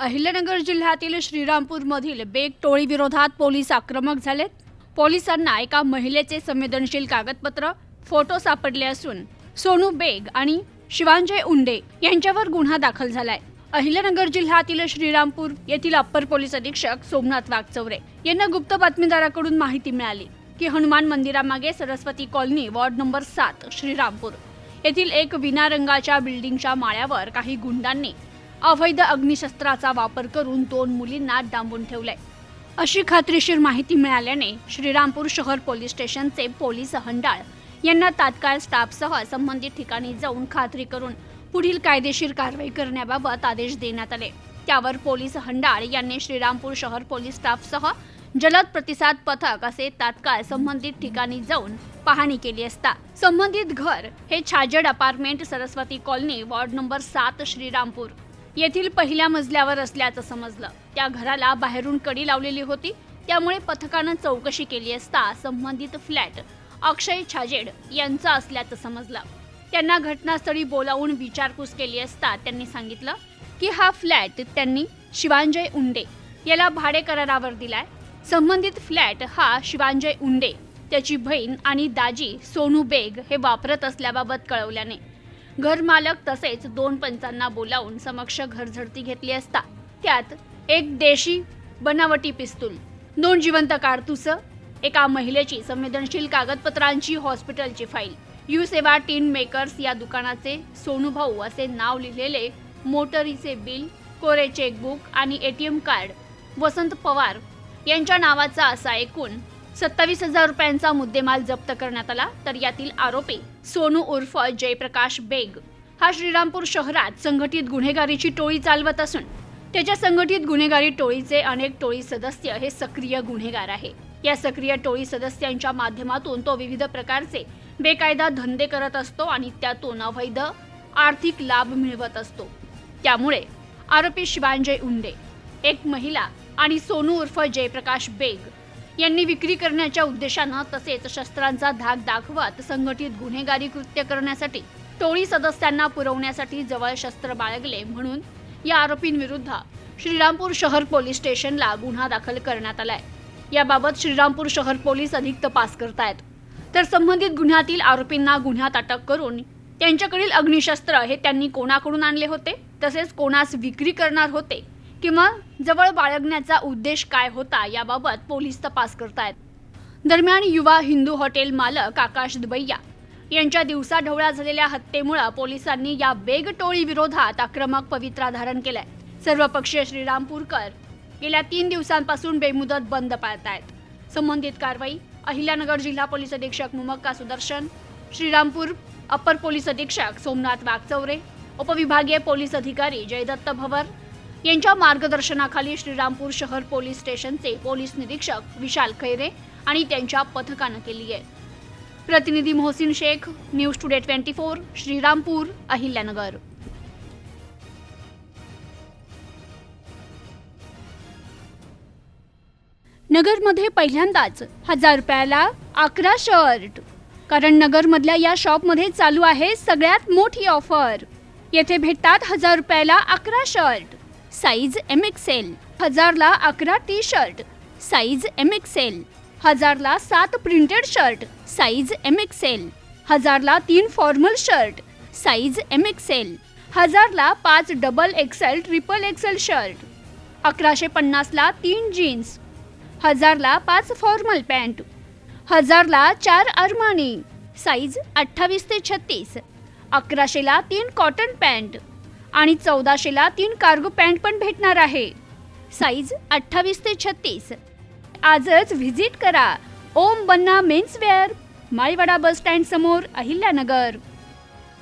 अहिल्यानगर जिल्ह्यातील श्रीरामपूरमधील बेग टोळी विरोधात पोलीस आक्रमक झालेत। पोलिसांना एका महिलेचे संवेदनशील कागदपत्र, फोटो सापडले असून सोनू बेग आणि शिवांजय उंडे यांच्यावर गुन्हा दाखल झालाय। अहिल्यानगर जिल्ह्यातील श्रीरामपूर येथील अप्पर पोलीस अधीक्षक सोमनाथ वाघचौरे यांना गुप्त बातमीदाराकडून माहिती मिळाली की हनुमान मंदिरामागे Saraswati colony ward number 7 Shrirampur येथील एक विना रंगाच्या बिल्डिंगच्या माळ्यावर काही गुंडांनी अवैध अग्निशस्त्राचा वापर करून 2 मुलींना डांबून ठेवले। अशी खात्रीशीर माहिती मिळाल्याने श्रीरामपूर शहर पोलीस स्टेशनचे पोलीस हंडाळ यांना तात्काळ स्टाफसह संबंधित ठिकाणी जाऊन खात्री करून पुढील कायदेशीर कारवाई करण्याबाबत आदेश देण्यात आले। त्यावर पोलीस हंडाळ यांनी श्रीरामपूर शहर पोलीस स्टाफसह जलद प्रतिसाद पथक असे तात्काळ संबंधित ठिकाणी जाऊन पाहणी केली असता संबंधित घर हे Chhajed apartment Saraswati colony ward number 7 Shrirampur येथील पहिल्या मजल्यावर असल्याचं समजलं। त्या घराला बाहेरून कडी लावलेली होती, त्यामुळे पथकानं चौकशी केली असता संबंधित फ्लॅट अक्षय छाजेड यांचा असल्याचं समजलं। त्यांना घटनास्थळी बोलावून विचारपूस केली असता त्यांनी सांगितलं की हा फ्लॅट त्यांनी शिवांजय उंडे याला भाडे करारावर दिलाय। संबंधित फ्लॅट हा शिवांजय उंडे, त्याची बहीण आणि दाजी सोनू बेग हे वापरत असल्याबाबत कळवल्याने घर मालक तसेच 2 पंचांना बोलावून समक्ष घरझडती घेतली असता त्यात एक देशी बनावटी पिस्तूल, 2 जिवंत कारतूस, एका महिलेची संवेदनशील कागदपत्रांची हॉस्पिटलची फाईल, यू सेवा टीन मेकर्स या दुकानाचे सोनू भाऊ असे नाव लिहिलेले मोटरीचे बिल, कोरे चेकबुक आणि एटीएम कार्ड वसंत पवार यांच्या नावाचा असा एकूण 27,000 रुपयांचा मुद्देमाल जप्त करण्यात आला। तर यातील आरोपी सोनू उर्फ जयप्रकाश बेग हा श्रीरामपूर शहरात संघटित गुन्हेगारीची टोळी चालवत असून त्याच्या संघटित गुन्हेगारी टोळीचे अनेक टोळी सदस्य हे सक्रिय गुन्हेगार आहे। या सक्रिय टोळी सदस्यांच्या माध्यमातून तो विविध प्रकारचे बेकायदा धंदे करत असतो आणि त्यातून अवैध आर्थिक लाभ मिळवत असतो। त्यामुळे आरोपी शिवांजय उंडे, एक महिला आणि सोनू उर्फ जयप्रकाश बेग यांनी विक्री करण्याच्या उद्देशानं तसेच शस्त्रांचा धाक दाखवत संघटित गुन्हेगारी कृत्य करण्यासाठी टोळी सदस्यांना पुरवण्यासाठी जवळ शस्त्र बाळगले, म्हणून या आरोपींविरुद्ध श्रीरामपूर शहर पोलीस स्टेशनला गुन्हा दाखल करण्यात आलाय। याबाबत श्रीरामपूर शहर पोलीस अधिक तपास करतायत। तर संबंधित गुन्ह्यातील आरोपींना गुन्ह्यात अटक करून त्यांच्याकडील अग्निशस्त्र हे त्यांनी कोणाकडून आणले होते, तसेच कोणास विक्री करणार होते किंवा जवळ बाळगण्याचा उद्देश काय होता याबाबत पोलीस तपास करतायत। दरम्यान युवा हिंदू हॉटेल मालक आकाश दुबैया यांच्या दिवसाढवळ्या झालेल्या हत्येमुळे पोलिसांनी या बेग टोळी विरोधात आक्रमक पवित्रा धारण केलाय। सर्वपक्षीय श्रीरामपूरकर गेल्या 3 दिवसांपासून बेमुदत बंद पाळतायत। संबंधित कारवाई अहिल्यानगर जिल्हा पोलीस अधीक्षक मुमक्का सुदर्शन, श्रीरामपूर अप्पर पोलीस अधीक्षक सोमनाथ वाघचौरे, उपविभागीय पोलीस अधिकारी जयदत्त भवर यांच्या मार्गदर्शनाखाली श्रीरामपूर शहर पोलीस स्टेशनचे पोलीस निरीक्षक विशाल खैरे आणि त्यांच्या पथकानं केली आहे। प्रतिनिधी मोहसिन शेख, न्यूज टुडे 24, श्रीरामपूर, अहिल्यानगर। नगरमध्ये पहिल्यांदाच 1000 रुपयाला 11 शर्ट, कारण नगरमधल्या या शॉपमध्ये चालू आहे सगळ्यात मोठी ऑफर। येथे भेटतात 1000 रुपयाला 11 शर्ट साइज MXL, 1000 ला 11 टी शर्ट साइज MXL, 1000 ला 7 प्रिंटेड शर्ट साइज MXL, 1000 ला 3 फॉर्मल शर्ट साइज MXL, 1000 ला 5 double XL triple XL shirt, 1150 ला 3 जीन्स, 1000 ला 5 फॉर्मल पॅन्ट, 1000 ला 4 अरमानी साइज 28 ते 36, 1100 ला 3 कॉटन पॅन्ट आणि 1400 ला 3 कार्गो पॅन्ट पण भेटणार आहे साइज 28 ते 36। आजच व्हिजिट करा ओम बन्ना मेन्सवेअर, माळीवाडा बस स्टँड समोर, अहिल्यानगर।